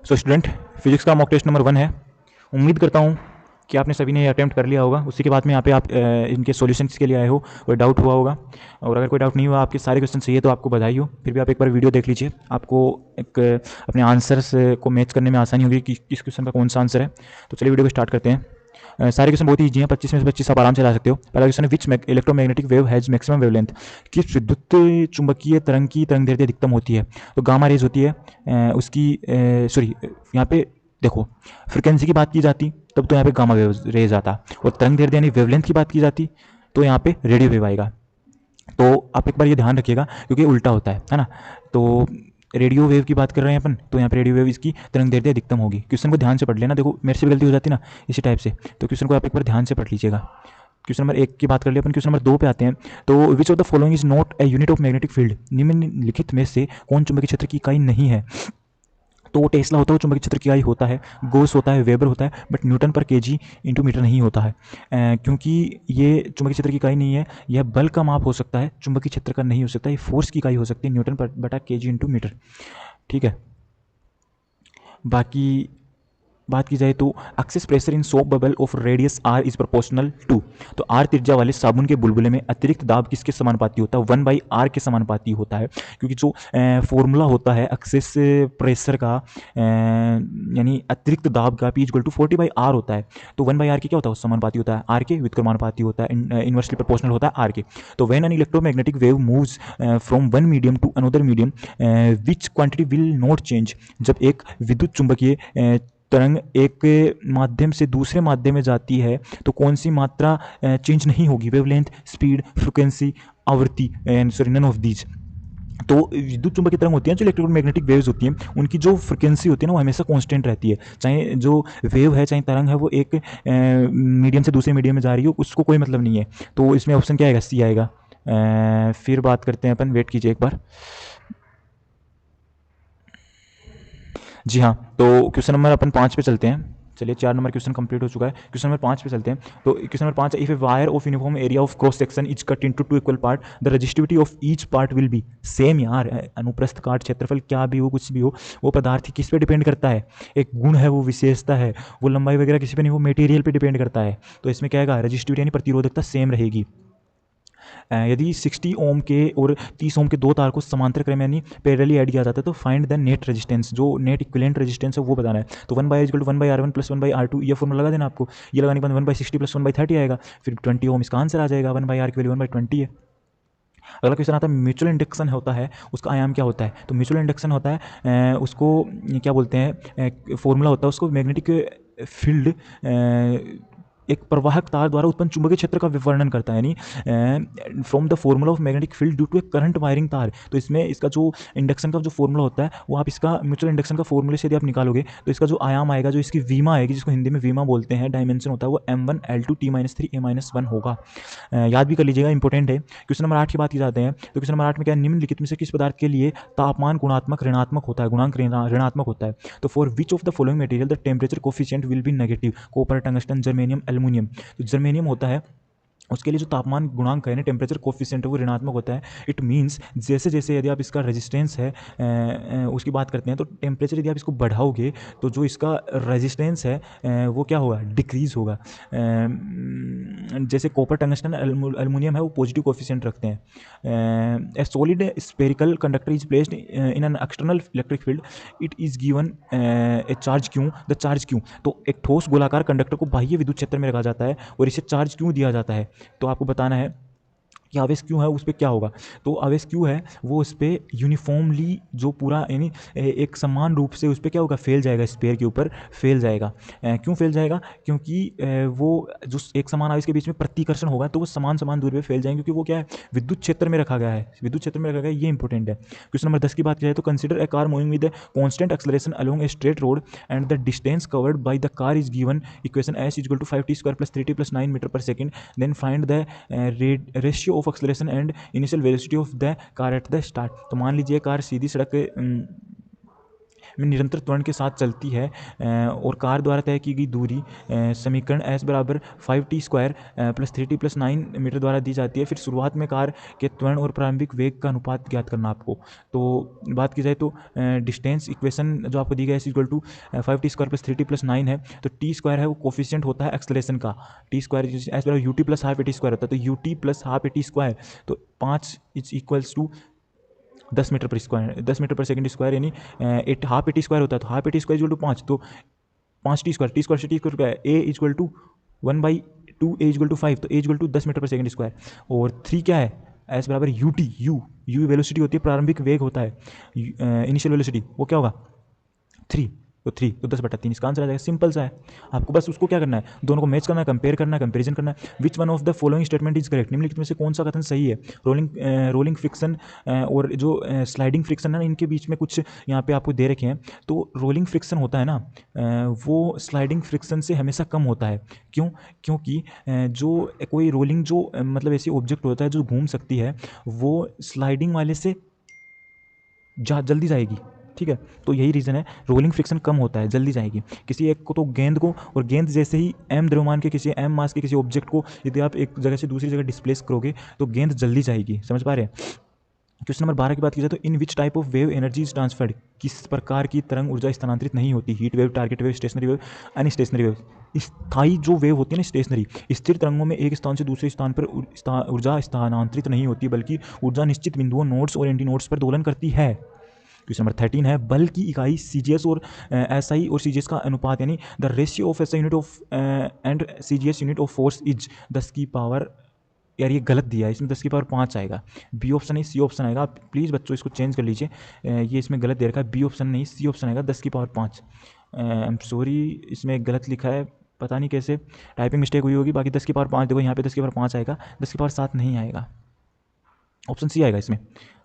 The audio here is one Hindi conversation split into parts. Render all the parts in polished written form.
सो स्टूडेंट, फिजिक्स का मॉक टेस्ट नंबर 1 है। उम्मीद करता हूँ कि आपने सभी ने ये अटैम्प्ट कर लिया होगा। उसी के बाद में यहाँ पे आप इनके सॉल्यूशंस के लिए आए हो, कोई डाउट हुआ होगा। और अगर कोई डाउट नहीं हुआ, आपके सारे क्वेश्चन सही है तो आपको बधाई हो। फिर भी आप एक बार वीडियो देख लीजिए, आपको एक अपने आंसर्स को मैच करने में आसानी होगी कि किस क्वेश्चन का कौन सा आंसर है। तो चलिए वीडियो को स्टार्ट करते हैं। सारे क्वेश्चन बहुत ही ईजी हैं, 25 में से 25 आप आराम से ला सकते हो। पहला क्वेश्चन है, which electromagnetic wave has maximum wavelength. किस विद्युत चुंबकीय तरंग की तरंग दैर्ध्य अधिकतम होती है? तो गामा रेज होती है उसकी, सॉरी यहाँ पे देखो, फ्रिक्वेंसी की बात की जाती तब तो यहाँ पे गामा वेव रेज आता, और तरंग दैर्ध्य यानी वेवलेंथ की बात की जाती तो यहाँ पे रेडियो वेव आएगा। तो आप एक बार ये ध्यान रखिएगा क्योंकि उल्टा होता है ना। तो रेडियो वेव की बात कर रहे हैं अपन, तो यहाँ पे रेडियो वेव इसकी तरंग दैर्ध्य अधिकतम होगी। क्वेश्चन को ध्यान से पढ़ लेना, देखो मेरे से भी गलती हो जाती है ना इसी टाइप से, तो क्वेश्चन को आप एक बार ध्यान से पढ़ लीजिएगा। क्वेश्चन नंबर 1 की बात कर लिया अपन, क्वेश्चन नंबर 2 पे आते हैं। तो which of the following is not a unit of magnetic field. निम्नलिखित में से कौन चुंबकीय क्षेत्र की इकाई नहीं है? तो वो टेस्ला होता है, वो चुंबकीय क्षेत्र की इकाई होता है, गोस होता है, वेबर होता है, बट न्यूटन पर केजी इंटू मीटर नहीं होता है। क्योंकि ये चुंबकीय क्षेत्र की इकाई नहीं है, यह बल का माप हो सकता है, चुंबकीय क्षेत्र का नहीं हो सकता। ये फोर्स की इकाई हो सकती है, न्यूटन पर बटा केजी इंटू मीटर। ठीक है, बाकी बात की जाए तो excess pressure in soap bubble of radius R is proportional to. तो आर त्रिज्या वाले साबुन के बुलबुले में अतिरिक्त दाब किसके समानुपाती होता है? 1/r के समानुपाती होता है। क्योंकि जो फॉर्मूला होता है एक्सेस प्रेशर का, यानी अतिरिक्त दाब का, P = 40/r होता है। तो 1/r के क्या होता है? समानुपाती होता है आर के, व्युत्क्रमानुपाती होता है, इनवर्सली प्रोपोर्शनल होता है आर के। तो when an electromagnetic wave moves from one medium to another medium which quantity will not change. जब एक विद्युत चुंबकीय तरंग एक माध्यम से दूसरे माध्यम में जाती है तो कौन सी मात्रा चेंज नहीं होगी? वेवलेंथ, स्पीड, फ्रिक्वेंसी, आवृत्ति, सॉरी नन ऑफ दीज। तो विद्युत चुंबकीय तरंग होती हैं जो इलेक्ट्रोमैग्नेटिक वेव्स होती हैं, उनकी जो फ्रिक्वेंसी होती है ना वो हमेशा कांस्टेंट रहती है। चाहे जो वेव है, चाहे तरंग है, वो एक मीडियम से दूसरे मीडियम में जा रही हो, उसको कोई मतलब नहीं है। तो इसमें ऑप्शन क्या आएगा? सी आएगा। फिर बात करते हैं अपन, वेट कीजिए एक बार। जी हाँ, तो क्वेश्चन नंबर अपन 5 पे चलते हैं। चलिए, 4 नंबर क्वेश्चन कंप्लीट हो चुका है, क्वेश्चन नंबर 5 पे चलते हैं। तो क्वेश्चन नंबर 5 है, if a wire of uniform area of cross section is cut into 2 equal part, the resistivity of each part will be same. यार, अनुप्रस्थ काट क्षेत्रफल क्या भी हो, कुछ भी हो, वो पदार्थ किस पे डिपेंड करता है? एक गुण है, वो विशेषता है, वो लंबाई वगैरह किसी पे नहीं, वो मटेरियल पे डिपेंड करता है। तो इसमें क्या आएगा? रेजिस्टिविटी यानी प्रतिरोधकता सेम रहेगी। यदि 60 ओम के और 30 ओम के दो तार को समांतर क्रम यानी पैरेलली ऐड किया जाता है तो फाइंड द नेट रेजिस्टेंस, जो नेट इक्विवेलेंट रेजिस्टेंस है वो बताना है। तो 1/1/r1 + 1/r2, ये फॉर्मूला लगा देना आपको। ये लगाने के बाद 1/60 + 1/30 आएगा, फिर 20 ओम इसका आंसर आ जाएगा। 1/r की वैल्यू 1/20 है। अगला क्वेश्चन आता है, म्यूचुअल इंडक्शन होता है, उसका आयाम क्या होता है? तो म्यूचुअल इंडक्शन होता है, उसको क्या बोलते हैं, फॉर्मूला होता है उसको, मैग्नेटिक फील्ड एक प्रवाहक तार द्वारा उत्पन्न चुंबकीय क्षेत्र का वर्णन करता है, यानी from the formula of magnetic field due to a current wiring तार। तो इसमें इसका जो इंडक्शन का जो फॉर्मूला होता है वो आप इसका म्यूचुअल इंडक्शन का फॉर्मूले से यदि आप निकालोगे तो इसका जो आयाम आएगा, जो इसकी वीमा आएगी, जिसको हिंदी में वीमा बोलते हैं, डायमेंशन होता है, वो m1 l2 t-3 a-1 होगा। याद भी कर लीजिएगा, इंपॉर्टेंट है। क्वेश्चन नंबर 8 की बात की जाते हैं, तो क्वेश्चन नंबर 8 में क्या, निम्नलिखित में से किस पदार्थ के लिए तापमान गुणात्मक ऋणात्मक होता है, गुणांक ऋणात्मक होता है? तो for which of the following material the temperature coefficient will be negative? Copper, tungsten, germanium, aluminium. तो जर्मेनियम होता है, उसके लिए जो तापमान गुणांक है ना, टेम्परेचर कोफिशिएंट है, वो ऋणात्मक होता है। इट मीन्स जैसे जैसे यदि आप इसका रेजिस्टेंस है उसकी बात करते हैं, तो टेम्परेचर यदि आप इसको बढ़ाओगे तो जो इसका रेजिस्टेंस है वो क्या होगा? डिक्रीज होगा। जैसे कॉपर, टंगस्टन, एल्युमिनियम है, वो पॉजिटिव कोफिशिएंट रखते हैं। ए solid spherical conductor is placed in an external electric field, it is given A charge क्यों, द चार्ज क्यों। तो एक ठोस गोलाकार कंडक्टर को बाह्य विद्युत क्षेत्र में रखा जाता है और इसे चार्ज क्यों दिया जाता है? तो आपको बताना है कि आवेश क्यों है, उस पर क्या होगा। तो आवेश क्यों है, वो उस पर यूनिफॉर्मली जो पूरा यानी एक समान रूप से उस पर क्या होगा? फैल जाएगा, स्फीयर के ऊपर फैल जाएगा। क्यों फैल जाएगा? क्योंकि वो जो एक समान आवेश के बीच में प्रतिकर्षण होगा तो वो समान समान दूरी पे फैल जाएंगे, क्योंकि वो क्या है? विद्युत क्षेत्र में रखा गया है, विद्युत क्षेत्र में रखा गया है, ये इंपॉर्टेंट है। क्वेश्चन नंबर 10 की बात की जाए तो, consider a car moving with constant acceleration along a straight road and the distance covered by the car is given, equation s = 5t² + 3t + 9 metre पर second, then find the ratio of acceleration and initial velocity of the car at the start. तो मान लीजिए कार सीधी सड़क में निरंतर त्वरण के साथ चलती है और कार द्वारा तय की गई दूरी समीकरण s बराबर 5t² plus 3t plus 9 metre द्वारा दी जाती है। फिर शुरुआत में कार के त्वरण और प्रारंभिक वेग का अनुपात ज्ञात करना आपको। तो बात की जाए तो डिस्टेंस इक्वेशन जो आपको दी गई है equal to 5t² plus 3t plus 9 है। तो t² है वो कोफिशिएंट होता है एक्सलेशन का, t² एस बराबर ut प्लस हाफ at² होता है। तो ut प्लस हाफ at², तो 5 इज इक्वल्स टू 10 मीटर पर स्क्वायर, 10 मीटर पर सेकंड स्क्वायर, यानी हाफ at² होता है। तो हाफ at² इक्वल टू 5, तो 5t² से t² क्या है, a equal to 1/2, a equal to 5, तो a इक्वल टू 10 मीटर पर सेकंड स्क्वायर। और 3 क्या है, एस बराबर ut, u वेलोसिटी होती है, प्रारंभिक वेग होता है इनिशियल वेलोसिटी, वो क्या होगा 3, तो 3 तो 10/3 इसका आंसर आ जाएगा। सिंपल सा है, आपको बस उसको क्या करना है, दोनों को मैच करना है, कंपेयर करना है, कंपेरिजन करना है। Which one of the following statement is correct, निम्नलिखित में से कौन सा कथन सही है। रोलिंग फ्रिक्शन और जो स्लाइडिंग फ्रिक्शन है ना, इनके बीच में कुछ यहाँ पे आपको दे रखे हैं। तो रोलिंग फ्रिक्शन होता है ना वो स्लाइडिंग फ्रिक्शन से हमेशा कम होता है। क्यों? क्योंकि जो कोई रोलिंग जो मतलब ऐसी ऑब्जेक्ट होता है जो घूम सकती है, वो स्लाइडिंग वाले से जल्दी जाएगी, ठीक है। तो यही रीज़न है, रोलिंग फ्रिक्शन कम होता है, जल्दी जाएगी। किसी एक को तो गेंद को, और गेंद जैसे ही m द्रव्यमान के किसी m मास के किसी ऑब्जेक्ट को यदि आप एक जगह से दूसरी जगह डिस्प्लेस करोगे तो गेंद जल्दी जाएगी, समझ पा रहे हैं। क्वेश्चन नंबर 12 की बात की जाए तो in which type of wave energy is transferred, किस प्रकार की तरंग ऊर्जा स्थानांतरित नहीं होती। Heat wave, target wave, stationary wave, unstationary wave. स्थायी जो वेव होती है ना, स्टेशनरी, स्थिर तरंगों में एक स्थान से दूसरे स्थान पर ऊर्जा स्थानांतरित नहीं होती, बल्कि ऊर्जा निश्चित बिंदुओं नोड्स और एंटी नोड्स पर दोलन करती है। क्वेश्चन नंबर 13 है, बल की इकाई सीजीएस और एसआई और सीजीएस का अनुपात, यानी the ratio of SI unit of and CGS unit of force is 10 की पावर, यार ये गलत दिया है, इसमें 10 की पावर 5 आएगा। बी ऑप्शन नहीं, सी ऑप्शन आएगा। आप प्लीज़ बच्चों इसको चेंज कर लीजिए, ये इसमें गलत दे रखा है, बी ऑप्शन नहीं सी ऑप्शन आएगा, 10 की पावर 5। आई एम सॉरी, इसमें गलत लिखा है, पता नहीं कैसे टाइपिंग मिस्टेक हुई होगी। बाकी 10 की पावर 5 देखो, यहाँ पे 10 की पावर 5 आएगा, 10 की पावर 7 नहीं आएगा, ऑप्शन सी आएगा इसमें।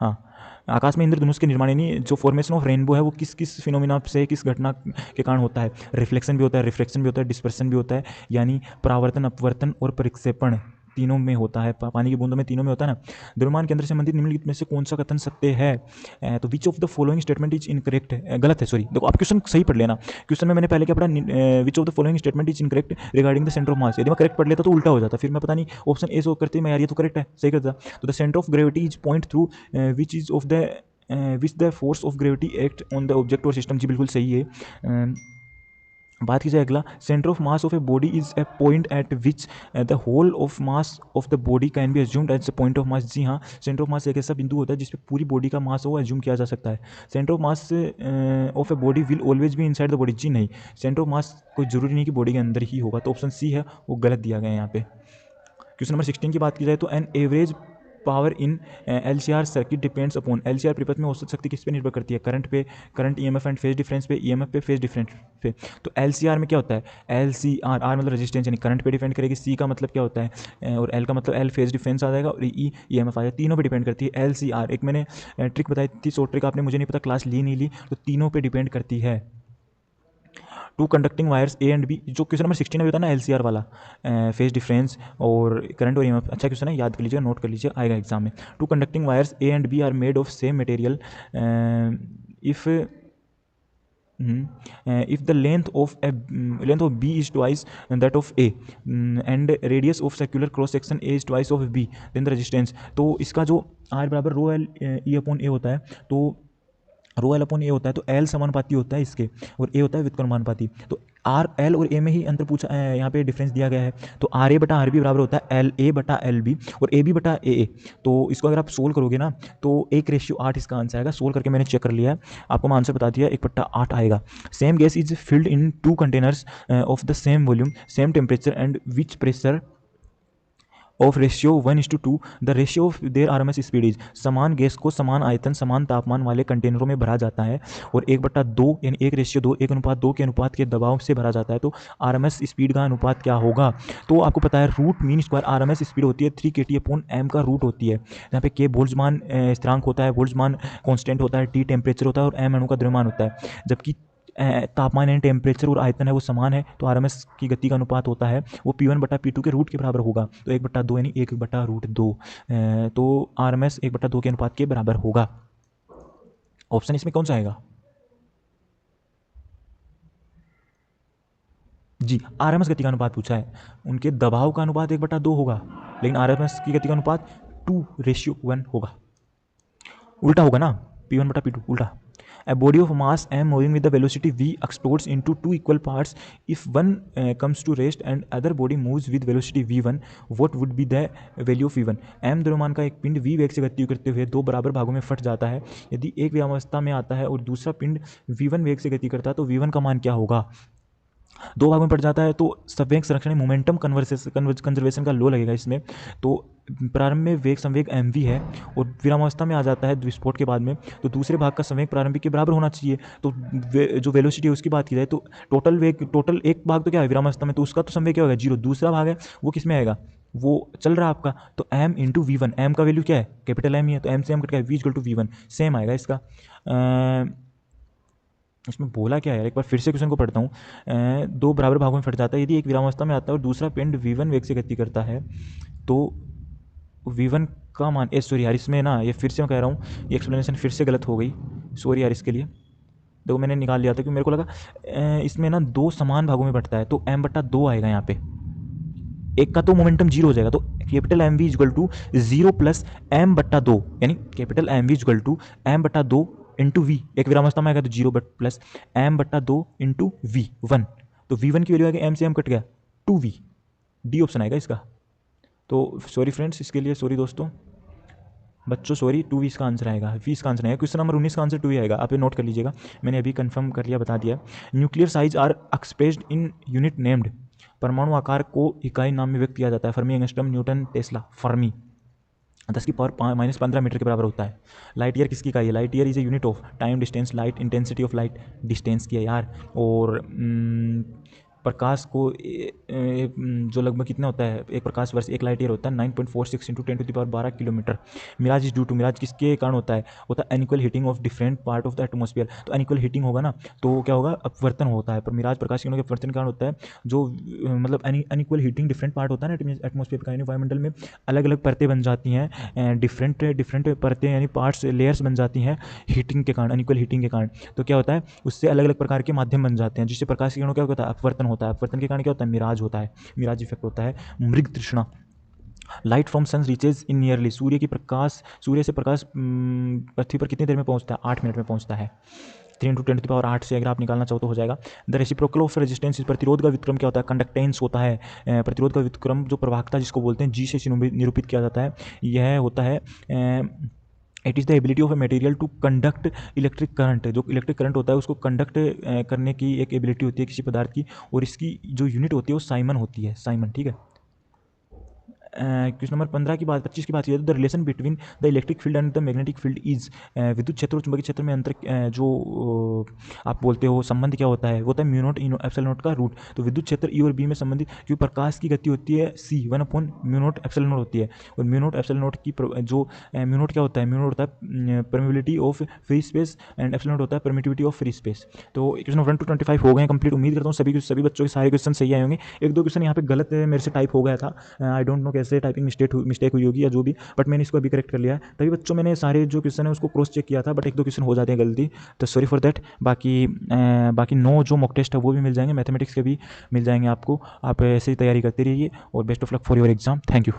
हाँ, आकाश में इंद्रधनुष के निर्माण, यानी जो फॉर्मेशन ऑफ रेनबो है वो किस किस फिनोमिना से, किस घटना के कारण होता है। रिफ्लेक्शन भी होता है, रिफ्रैक्शन भी होता है, डिस्पर्सन भी होता है, यानी परावर्तन, अपवर्तन और परिक्षेपण तीनों में होता है, पानी की बूंदों में तीनों में होता है ना। द्रव्यमान केंद्र से संबंधित निम्नलिखित में से कौन सा कथन सत्य है। तो which of the following statement is incorrect, गलत है, सॉरी। देखो आप क्वेश्चन सही पढ़ लेना, क्वेश्चन में मैंने पहले क्या पढ़ा, which of the following statement is incorrect regarding the centre of मास। यदि मैं करेक्ट पढ़ लेता तो उल्टा हो जाता, फिर मैं पता नहीं ऑप्शन ए सो करते मैं, यार ये तो करेक्ट है, सही करता। तो the centre of gravity is point through which is of the which the force of gravity act on the object और सिस्टम, जी बिल्कुल सही है। बात की जाए अगला, centre of mass of a body is a point at which the whole of mass of the body can be assumed as the point of mass. जी हाँ, सेंटर ऑफ मास एक ऐसा बिंदु होता है जिसपे पूरी बॉडी का मास वो एज्यूम किया जा सकता है। Centre of mass of a body will always be inside the body, जी नहीं, सेंटर ऑफ मास कोई जरूरी नहीं कि बॉडी के अंदर ही होगा, तो ऑप्शन सी है वो गलत दिया गया है यहाँ पे। क्वेश्चन नंबर 16 की बात की जाए तो an average power in LCR circuit depends upon, LCR परिपथ में औसत शक्ति किस पे निर्भर करती है, करंट पे, current EMF and phase difference पे, EMF पे, फेज डिफरेंस पे। तो LCR में क्या होता है, LCR, R मतलब रेजिस्टेंस यानी करंट पे डिपेंड करेगी, C का मतलब क्या होता है और L का मतलब L फेज डिफरेंस आ जाएगा, और E EMF आ जाएगा, तीनों पे डिपेंड करती है LCR। एक मैंने ट्रिक बताई थी, शॉर्ट ट्रिक, आपने मुझे नहीं पता क्लास ली नहीं ली, तो तीनों पे डिपेंड करती है। Two conducting wires A and B, जो क्वेश्चन नंबर 16 में होता है ना LCR वाला, फेज डिफरेंस और करंट और EMF, अच्छा क्वेश्चन है, याद कर लीजिएगा, नोट कर लीजिए, आएगा एग्जाम में। Two conducting wires A and B are made of same material if if the length of B is twice that of A and radius of circular cross section A is twice of B, then the resistance। तो इसका जो R बराबर rho L E upon A होता है, तो रो एल अपॉन ए होता है, तो एल समानुपाती होता है इसके, और ए होता है व्युत्क्रमानुपाती। तो आर एल और ए में ही अंतर पूछा, यहाँ पे डिफरेंस दिया गया है, तो आर ए बटा आर बी बराबर होता है एल ए बटा एल बी और ए बी बटा ए ए। तो इसको अगर आप सोल्व करोगे ना तो 1:8 इसका आंसर आएगा। सोल्व करके मैंने चेक कर लिया है, आपको मैं आंसर बता दिया, 1/8 आएगा। Same gas is filled in 2 containers of the same volume, same temperature and which pressure of ratio 1:2, the ratio of their RMS speed is. समान गैस को समान आयतन समान तापमान वाले कंटेनरों में भरा जाता है और 1/2 यानी 1:2 1:2 के अनुपात के दबाव से भरा जाता है, तो RMS स्पीड का अनुपात क्या होगा। तो आपको पता है root mean square RMS speed होती है 3 kT/m का रूट होती है, यहाँ पे K बोल्ट्जमान स्थिरांक होता है, बोल्ट्जमान कांस्टेंट होता है, T टेम्परेचर होता है और M अणु का द्रव्यमान होता है। जबकि तापमान यानी टेम्परेचर और आयतन है वो समान है, तो RMS की गति का अनुपात होता है वो P1/P2 के रूट के बराबर होगा, तो 1/2 यानी 1/√2, तो RMS 1/2 के अनुपात के बराबर होगा। ऑप्शन इसमें कौन सा आएगा, जी, आरएमएस गति का अनुपात पूछा है, उनके दबाव का अनुपात 1/2 होगा, लेकिन आरएमएस की गति का अनुपात 2:1 होगा। उल्टा होगा ना, P1/P2 उल्टा। A body of mass m moving with the velocity v explodes into two equal parts. If one comes to rest and other body moves with velocity v1, what would be the value of v1? m द्रव्यमान का एक पिंड v वेग से गति करते हुए दो बराबर भागों में फट जाता है। यदि एक विरामावस्था में आता है और दूसरा पिंड v1 वेग से गति करता है तो v1 का मान क्या होगा? दो भागों में पड़ जाता है तो संवेग संरक्षण मोमेंटम कंजर्वेशन का लॉ लगेगा इसमें। तो प्रारंभ में वेग संवेग एम वी है और विरामावस्था में आ जाता है विस्फोट के बाद में, तो दूसरे भाग का संवेग प्रारंभिक के बराबर होना चाहिए। तो जो वेलोसिटी है उसकी बात की जाए तो टोटल एक भाग तो क्या है विरामावस्था में, तो उसका तो संवेग क्या होगा 0। दूसरा भाग है वो किस में आएगा, वो चल रहा है आपका, तो m into V one, M का वैल्यू क्या है कैपिटल एम ही है, तो m से m कट गया v equal to v1 same आएगा इसका। इसमें बोला क्या है, एक बार फिर से क्वेश्चन को पढ़ता हूँ। दो बराबर भागों में फट जाता है, यदि एक विरामावस्था में आता है और दूसरा पिंड v1 वेग से गति करता है तो v1 का मान सॉरी यार, इसमें ना ये फिर से मैं कह रहा हूँ, ये एक्सप्लेनेशन फिर से गलत हो गई, सॉरी यार इसके लिए। देखो मैंने निकाल लिया था क्योंकि मेरे को लगा इसमें ना दो समान भागों में बढ़ता है तो m/2 आएगा यहाँ पे, एक का तो मोमेंटम 0 हो जाएगा, तो capital M V equal to 0 plus m/2, यानी capital M V equal to m/2 into V, एक विरामावस्था में आएगा तो 0 प्लस m/2 इंटू v1, तो v1 की वैल्यू आएगी m से m कट गया 2v, डी ऑप्शन आएगा इसका। तो सॉरी फ्रेंड्स इसके लिए, सॉरी दोस्तों बच्चों सॉरी, 2v इसका आंसर आएगा, v इसका आंसर आएगा। क्वेश्चन नंबर 19 का आंसर 2 ही आएगा, आप ये नोट कर लीजिएगा, मैंने अभी कंफर्म कर लिया, बता दिया। Nuclear size are expressed in unit named, परमाणु आकार को इकाई नाम में व्यक्त किया जाता है। Fermi, angstrom, Newton, Tesla. Fermi 10 की पावर -15 मीटर के बराबर होता है। लाइट ईयर किसकी इकाई है, light year is a unit of time, distance, light, intensity of light, distance की है यार। और प्रकाश को जो लगभग कितना होता है, एक प्रकाश वर्ष 1 लाइट ईयर होता है 9.46 into 10⁻12 kilometre. Mirage is due to, mirage किसके कारण होता है unequal heating of different part of the atmosphere. तो अनइक्वल हीटिंग होगा ना तो क्या होगा, अपवर्तन होता है, पर मिराज प्रकाश किरणों के अपवर्तन के कारण होता है, जो मतलब अनइक्वल हीटिंग डिफरेंट पार्ट होता है ना एटमॉस्फेयर का, यानी वायुमंडल में अलग अलग परतें बन जाती हैं, डिफरेंट परतें यानी पार्ट्स लेयर्स बन जाती हैं हीटिंग के कारण, अनइक्वल हीटिंग के कारण। तो क्या होता है उससे अलग अलग प्रकार के माध्यम बन जाते हैं जिससे प्रकाश किरणों क्या होता है, अपवर्तन होता है। अपवर्तन के कारण क्या होता है, मिराज होता है, मिराज इफेक्ट होता है। मृग तृष्णा, light from sun reaches in nearly, सूर्य से प्रकाश पृथ्वी पर कितनी देर में पहुंचता है, 8 मिनट में पहुंचता है। 3 × 10⁸ से अगर आप निकालना चाहो तो हो जाएगा। द रेसिप्रोकल ऑफ रेजिस्टेंस, प्रतिरोध का व्युत्क्रम क्या होता है, कंडक्टेंस होता है। प्रतिरोध का व्युत्क्रम जो प्रवाहकता जिसको बोलते हैं, जी से निरूपित किया जाता है, यह होता है it is the ability of a material to conduct electric current, जो इलेक्ट्रिक करंट होता है उसको कंडक्ट करने की एक एबिलिटी होती है किसी पदार्थ की, और इसकी जो यूनिट होती है वो साइमन होती है, साइमन, ठीक है। क्वेश्चन नंबर 25 की बात की जाए तो the relation between the electric field and the magnetic field is, विद्युत क्षेत्र और चुंबकीय क्षेत्र में अंतर जो आप बोलते हो संबंध क्या होता है, वो होता है म्यू नॉट एप्सिलॉन नॉट का रूट। तो विद्युत क्षेत्र ई और बी में संबंधित, क्योंकि प्रकाश की गति होती है c 1/म्यू नॉट एप्सिलॉन नॉट होती है, और म्यू नॉट एप्सिलॉन नॉट की जो म्यू नॉट क्या होता है, म्यू नॉट होता है permeability of free space and epsilon not होता है परमिटिविटी ऑफ फ्री स्पेस। तो क्वेश्चन 1 to 25 हो गए कंप्लीट, उम्मीद करता हूँ सभी बच्चों के सारे क्वेश्चन सही आए होंगे। एक दो क्वेश्चन यहाँ पे गलत मेरे से टाइप हो गया था, आई डोंट नो कैसे टाइपिंग मिस्टेक हुई होगी या जो भी, बट मैंने इसको अभी करेक्ट कर लिया है। तभी बच्चों मैंने सारे जो क्वेश्चन है उसको क्रॉस चेक किया था, बट एक दो क्वेश्चन हो जाते हैं गलती, तो सॉरी फॉर दैट। बाकी 9 जो मॉक टेस्ट है वो भी मिल जाएंगे, मैथमेटिक्स के भी मिल जाएंगे आपको। आप ऐसे ही तैयारी करते रहिए और best of luck for your exam. Thank you.